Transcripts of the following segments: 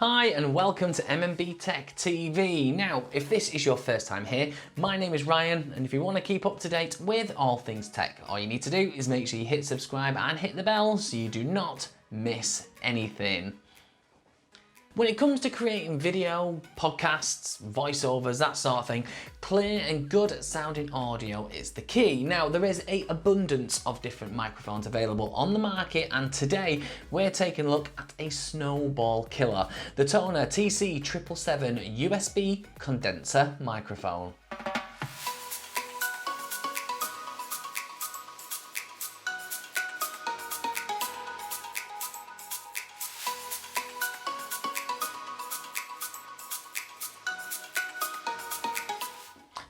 Hi and welcome to MMBTechTv. Now, if this is your first time here, my name is Ryan, and if you want to keep up to date with all things tech, all you need to do is make sure you hit subscribe and hit the bell so you do not miss anything. When it comes to creating video, podcasts, voiceovers, that sort of thing, clear and good sounding audio is the key. Now, there is an abundance of different microphones available on the market, and today we're taking a look at a snowball killer, the TONOR TC 777 USB condenser microphone.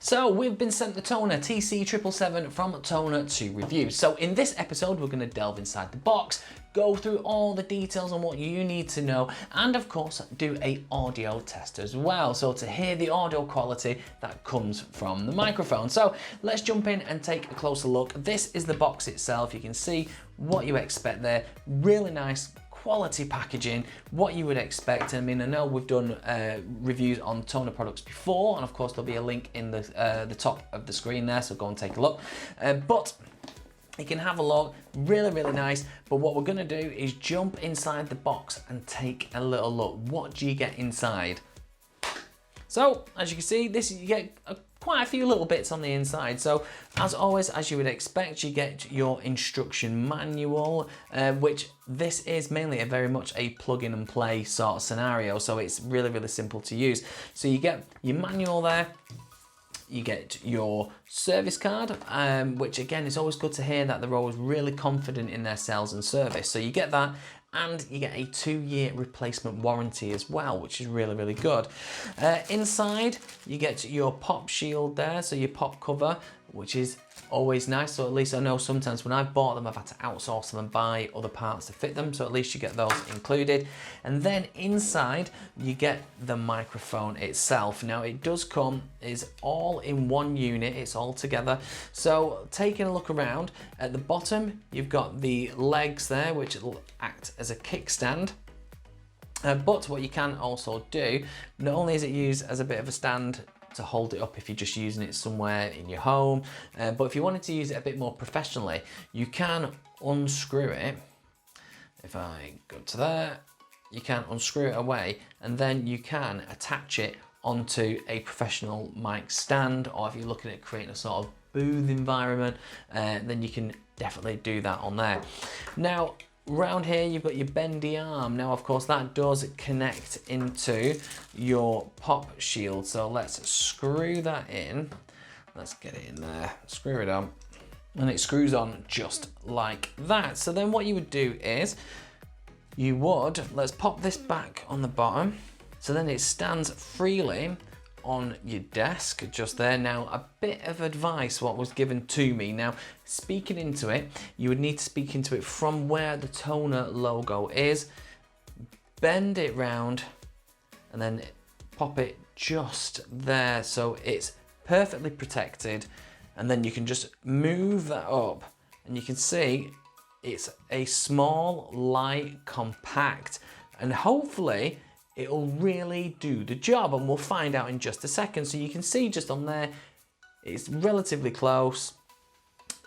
So we've been sent the TONOR TC 777 from TONOR to review. So in this episode, we're going to delve inside the box, go through all the details on what you need to know, and of course do a audio test as well. So to hear the audio quality that comes from the microphone. So let's jump in and take a closer look. This is the box itself. You can see what you expect there. Really nice quality packaging, what you would expect. I mean, I know we've done reviews on TONOR products before, and of course there'll be a link in the top of the screen there, so go and take a look. But you can have a look, really nice. But what we're gonna do is jump inside the box and take a little look. What do you get inside? So, as you can see, you get quite a few little bits on the inside. So, as always, as you would expect, you get your instruction manual, which this is mainly very much a plug in and play sort of scenario. So it's really simple to use. So you get your manual there. You get your service card, which again, is always good to hear that they're always really confident in their sales and service. So you get that, and you get a 2-year replacement warranty as well, which is really good. Inside, you get your pop shield there, so your pop cover, which is always nice. So at least I know sometimes when I've bought them, I've had to outsource them and buy other parts to fit them. So at least you get those included. And then inside, you get the microphone itself. Now it does come, is all in one unit, it's all together. So taking a look around, at the bottom, you've got the legs there, which will act as a kickstand. But what you can also do, not only is it used as a bit of a stand to hold it up if you're just using it somewhere in your home, but if you wanted to use it a bit more professionally, you can unscrew it. If I go to there, you can unscrew it away, and then you can attach it onto a professional mic stand, or if you're looking at creating a sort of booth environment, then you can definitely do that on there. Now, around here you've got your bendy arm. Now of course that does connect into your pop shield, so let's screw that in. Let's get it in there, screw it on, and it screws on just like that. So then what you would do is let's pop this back on the bottom, so then it stands freely on your desk just there. Now a bit of advice what was given to me. Now speaking into it, you would need to speak into it from where the TONOR logo is, bend it round, and then pop it just there so it's perfectly protected, and then you can just move that up and you can see it's a small, light, compact, and hopefully it'll really do the job, and we'll find out in just a second. So you can see just on there, it's relatively close,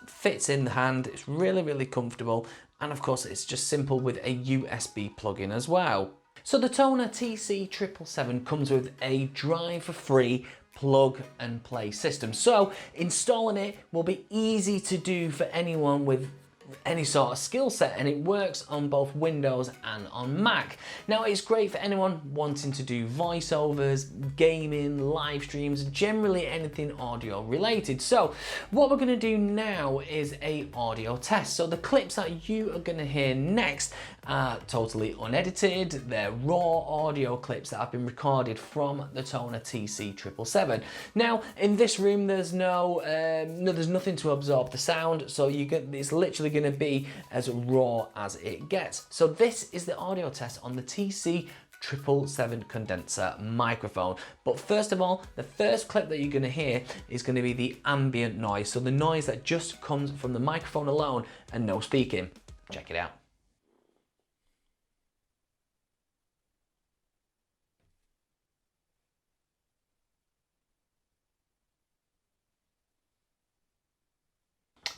fits in the hand, it's really comfortable, and of course it's just simple with a USB plug-in as well. So the TONOR TC 777 comes with a drive-for-free plug and play system. So installing it will be easy to do for anyone with any sort of skill set, and it works on both Windows and on Mac. Now it's great for anyone wanting to do voiceovers, gaming, live streams, generally anything audio related. So what we're going to do now is a audio test. So the clips that you are going to hear next are totally unedited. They're raw audio clips that have been recorded from the TONOR TC 777. Now in this room there's there's nothing to absorb the sound, so it's literally going to be as raw as it gets. So this is the audio test on the TC 777 condenser microphone. But first of all, the first clip that you're going to hear is going to be the ambient noise, so the noise that just comes from the microphone alone and no speaking. Check it out.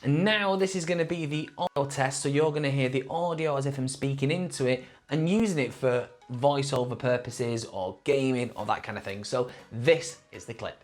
And now this is going to be the audio test, so you're going to hear the audio as if I'm speaking into it and using it for voiceover purposes or gaming or that kind of thing. So this is the clip.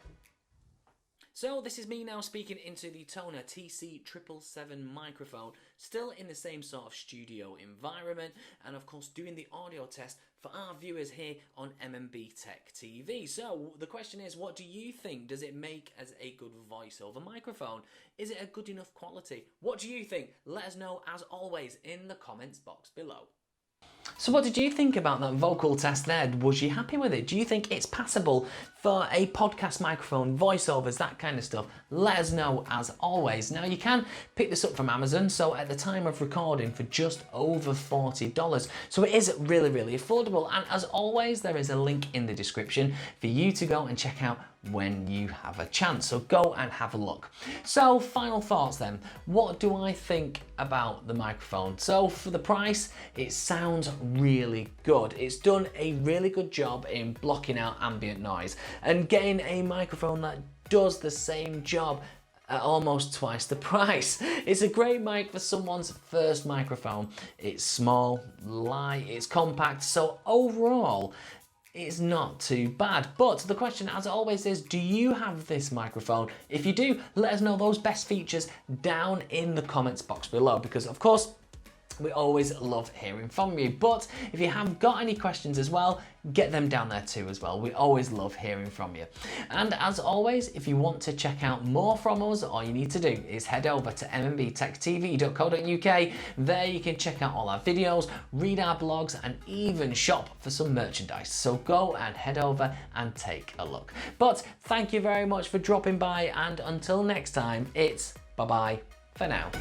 So this is me now speaking into the TONOR TC 777 microphone, still in the same sort of studio environment, and of course doing the audio test for our viewers here on MMBTechTv. So the question is, what do you think? Does it make as a good voiceover microphone? Is it a good enough quality? What do you think? Let us know as always in the comments box below. So what did you think about that vocal test there? Was you happy with it? Do you think it's passable for a podcast microphone, voiceovers, that kind of stuff? Let us know as always. Now you can pick this up from Amazon, so at the time of recording for just over $40. So it is really, really affordable. And as always, there is a link in the description for you to go and check out when you have a chance. So go and have a look. So final thoughts then. What do I think about the microphone? So for the price, it sounds really good. It's done a really good job in blocking out ambient noise and getting a microphone that does the same job at almost twice the price. It's a great mic for someone's first microphone. It's small, light, it's compact, so overall, it's not too bad. But the question, as always, is do you have this microphone? If you do, let us know those best features down in the comments box below, because of course, we always love hearing from you. But if you have got any questions as well, get them down there too as well. We always love hearing from you. And as always, if you want to check out more from us, all you need to do is head over to mmbtechtv.co.uk. There you can check out all our videos, read our blogs, and even shop for some merchandise. So go and head over and take a look. But thank you very much for dropping by, and until next time, it's bye-bye for now.